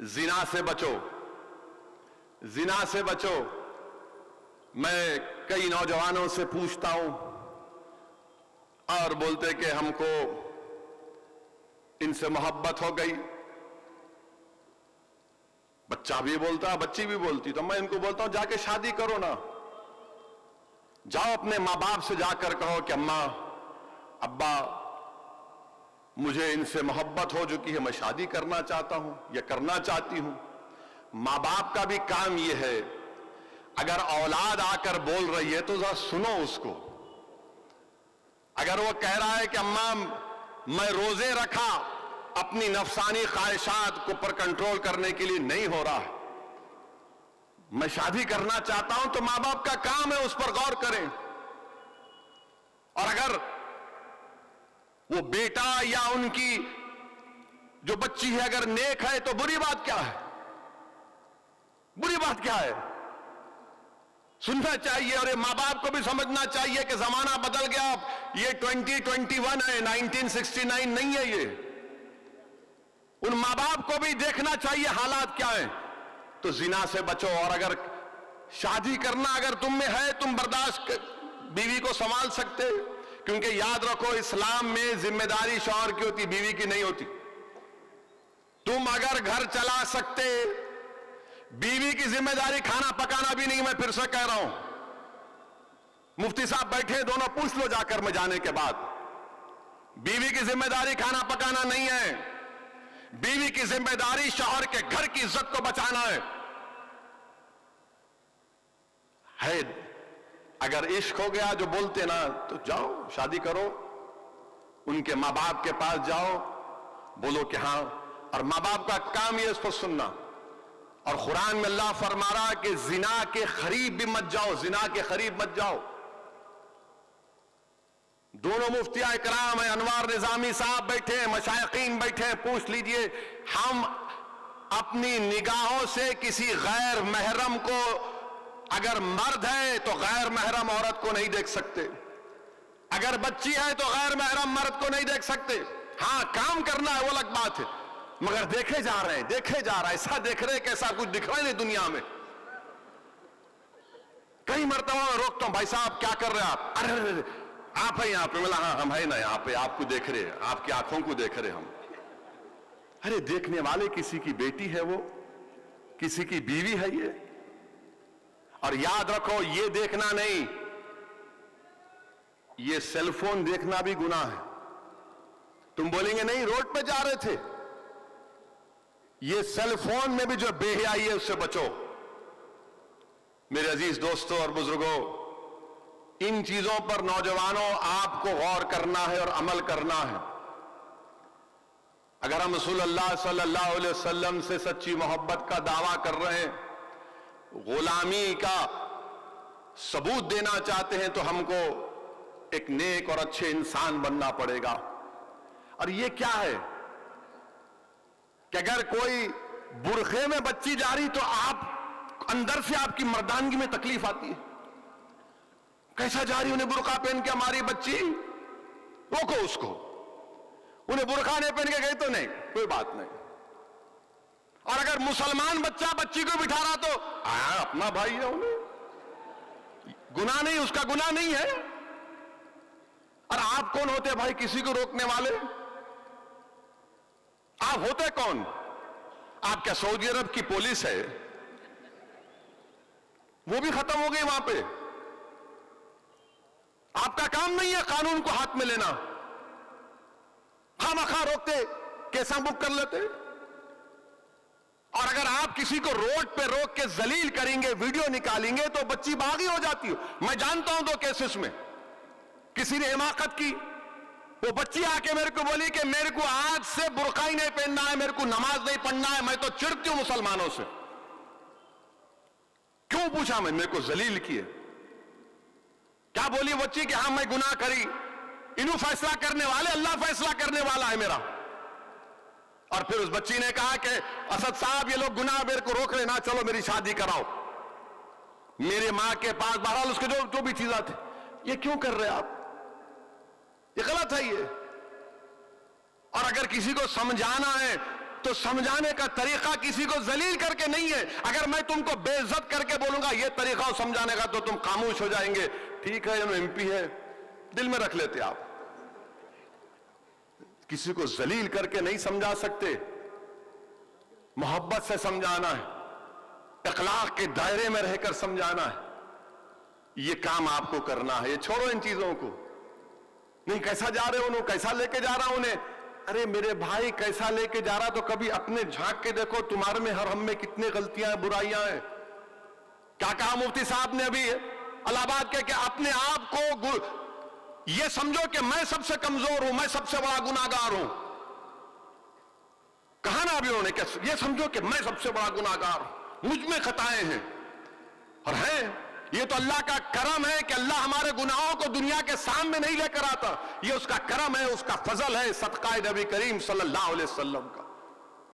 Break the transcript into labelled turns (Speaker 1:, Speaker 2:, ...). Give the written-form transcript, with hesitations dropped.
Speaker 1: زنا سے بچو، زنا سے بچو۔ میں کئی نوجوانوں سے پوچھتا ہوں اور بولتے کہ ہم کو ان سے محبت ہو گئی، بچہ بھی بولتا بچی بھی بولتی، تو میں ان کو بولتا ہوں جا کے شادی کرو نا، جاؤ اپنے ماں باپ سے جا کر کہو کہ اماں ابا مجھے ان سے محبت ہو چکی ہے، میں شادی کرنا چاہتا ہوں یا کرنا چاہتی ہوں۔ ماں باپ کا بھی کام یہ ہے، اگر اولاد آ کر بول رہی ہے تو ذرا سنو اس کو۔ اگر وہ کہہ رہا ہے کہ اماں میں روزے رکھا، اپنی نفسانی خواہشات کو پر کنٹرول کرنے کے لیے نہیں ہو رہا، میں شادی کرنا چاہتا ہوں، تو ماں باپ کا کام ہے اس پر غور کریں۔ اور اگر وہ بیٹا یا ان کی جو بچی ہے اگر نیک ہے تو بری بات کیا ہے؟ بری بات کیا ہے؟ سننا چاہیے، اور یہ ماں باپ کو بھی سمجھنا چاہیے کہ زمانہ بدل گیا، یہ 2021 ہے، 1969 نہیں ہے یہ۔ ان ماں باپ کو بھی دیکھنا چاہیے حالات کیا ہیں۔ تو زنا سے بچو، اور اگر شادی کرنا اگر تم میں ہے، تم برداشت بیوی کو سنبھال سکتے، کیونکہ یاد رکھو اسلام میں ذمہ داری شوہر کی ہوتی، بیوی کی نہیں ہوتی۔ تم اگر گھر چلا سکتے، بیوی کی ذمہ داری کھانا پکانا بھی نہیں، میں پھر سے کہہ رہا ہوں، مفتی صاحب بیٹھے دونوں پوچھ لو جا کر میں جانے کے بعد، بیوی کی ذمہ داری کھانا پکانا نہیں ہے، بیوی کی ذمہ داری شوہر کے گھر کی عزت کو بچانا ہے۔ اگر عشق ہو گیا جو بولتے نا، تو جاؤ شادی کرو، ان کے ماں باپ کے پاس جاؤ، بولو کہ ہاں، اور ماں باپ کا کام یہ اس کو سننا۔ اور قرآن میں اللہ فرما رہا کہ زنا کے قریب بھی مت جاؤ، زنا کے قریب مت جاؤ۔ دونوں مفتیاء اکرام ہیں، انوار نظامی صاحب بیٹھے ہیں، مشائقین بیٹھے ہیں، پوچھ لیجئے، ہم اپنی نگاہوں سے کسی غیر محرم کو، اگر مرد ہے تو غیر محرم عورت کو نہیں دیکھ سکتے، اگر بچی ہے تو غیر محرم مرد کو نہیں دیکھ سکتے۔ ہاں کام کرنا ہے وہ الگ بات ہے، مگر دیکھے جا رہے ہیں، دیکھے جا رہا ہے، ایسا دیکھ رہے کہ ایسا کچھ دکھ رہا نہیں دنیا میں۔ کئی مرتبہ میں روکتا ہوں، بھائی صاحب کیا کر رہے ہیں آپ؟ ارے آپ ہیں یہاں پہ؟ ملا ہاں ہم ہیں نا یہاں پہ، آپ کو دیکھ رہے، آپ کی آنکھوں کو دیکھ رہے ہم۔ ارے دیکھنے والے کسی کی بیٹی ہے، وہ کسی کی بیوی ہے یہ۔ اور یاد رکھو یہ دیکھنا نہیں، یہ سیل فون دیکھنا بھی گناہ ہے۔ تم بولیں گے نہیں روڈ پہ جا رہے تھے، یہ سیل فون میں بھی جو بے حیائی ہے اس سے بچو۔ میرے عزیز دوستوں اور بزرگوں، ان چیزوں پر نوجوانوں آپ کو غور کرنا ہے اور عمل کرنا ہے۔ اگر ہم رسول اللہ صلی اللہ علیہ وسلم سے سچی محبت کا دعویٰ کر رہے ہیں، غلامی کا ثبوت دینا چاہتے ہیں، تو ہم کو ایک نیک اور اچھے انسان بننا پڑے گا۔ اور یہ کیا ہے کہ اگر کوئی برقعے میں بچی جا رہی تو آپ اندر سے آپ کی مردانگی میں تکلیف آتی ہے، کیسا جا رہی انہیں برقع پہن کے ہماری بچی، روکو اس کو، انہیں برقع نہیں پہن کے گئی تو نہیں، کوئی بات نہیں۔ اور اگر مسلمان بچہ بچی کو بٹھا رہا تو اپنا بھائی ہے، انہیں گناہ نہیں، اس کا گناہ نہیں ہے۔ اور آپ کون ہوتے بھائی کسی کو روکنے والے؟ آپ ہوتے کون؟ آپ کیا سعودی عرب کی پولیس ہے؟ وہ بھی ختم ہو گئی وہاں پہ۔ آپ کا کام نہیں ہے قانون کو ہاتھ میں لینا، خواہ روکتے، کیسا بک کر لیتے۔ اور اگر آپ کسی کو روڈ پہ روک کے ذلیل کریں گے، ویڈیو نکالیں گے، تو بچی باغی ہو جاتی ہے۔ میں جانتا ہوں 2 کیسز میں کسی نے حماقت کی، وہ بچی آ کے میرے کو بولی کہ میرے کو آج سے برقع ہی نہیں پہننا ہے، میرے کو نماز نہیں پڑھنا ہے، میں تو چڑھتی ہوں مسلمانوں سے۔ کیوں پوچھا میں؟ میرے کو ذلیل کیے۔ کیا بولی بچی کہ ہاں میں گناہ کری، انہوں فیصلہ کرنے والے، اللہ فیصلہ کرنے والا ہے میرا۔ اور پھر اس بچی نے کہا کہ اسد صاحب یہ لوگ گناہ میرے کو روک رہے نا، چلو میری شادی کراؤ میرے ماں کے پاس۔ بہرحال اس کے جو بھی چیزیں تھیں، یہ کیوں کر رہے آپ؟ یہ غلط ہے یہ۔ اور اگر کسی کو سمجھانا ہے تو سمجھانے کا طریقہ کسی کو ذلیل کر کے نہیں ہے. اگر میں تم کو بے عزت کر کے بولوں گا یہ طریقہ سمجھانے کا تو تم خاموش ہو جائیں گے. ٹھیک ہے ایم پی ہے, دل میں رکھ لیتے آپ. کسی کو ذلیل کر کے نہیں سمجھا سکتے, محبت سے سمجھانا ہے, اخلاق کے دائرے میں رہ کر سمجھانا ہے. یہ کام آپ کو کرنا ہے. یہ چھوڑو ان چیزوں کو. نہیں کیسا جا رہے انہوں, کیسا لے کے جا رہا انہیں. ارے میرے بھائی کیسا لے کے جا رہا تو کبھی اپنے جھانک کے دیکھو تمہارے میں ہر ہم میں کتنے غلطیاں ہیں, برائیاں ہیں. کیا کہا مفتی صاحب نے ابھی الہ آباد کے کہ اپنے آپ کو یہ سمجھو کہ میں سب سے کمزور ہوں, میں سب سے بڑا گناہگار ہوں. کہا نا ابھی انہوں نے کہ یہ سمجھو کہ میں سب سے بڑا گناہگار ہوں, مجھ میں خطائیں ہیں. اور ہیں, یہ تو اللہ کا کرم ہے کہ اللہ ہمارے گناہوں کو دنیا کے سامنے نہیں لے کر آتا. یہ اس کا کرم ہے, اس کا فضل ہے, صدقہ نبی کریم صلی اللہ علیہ وسلم کا.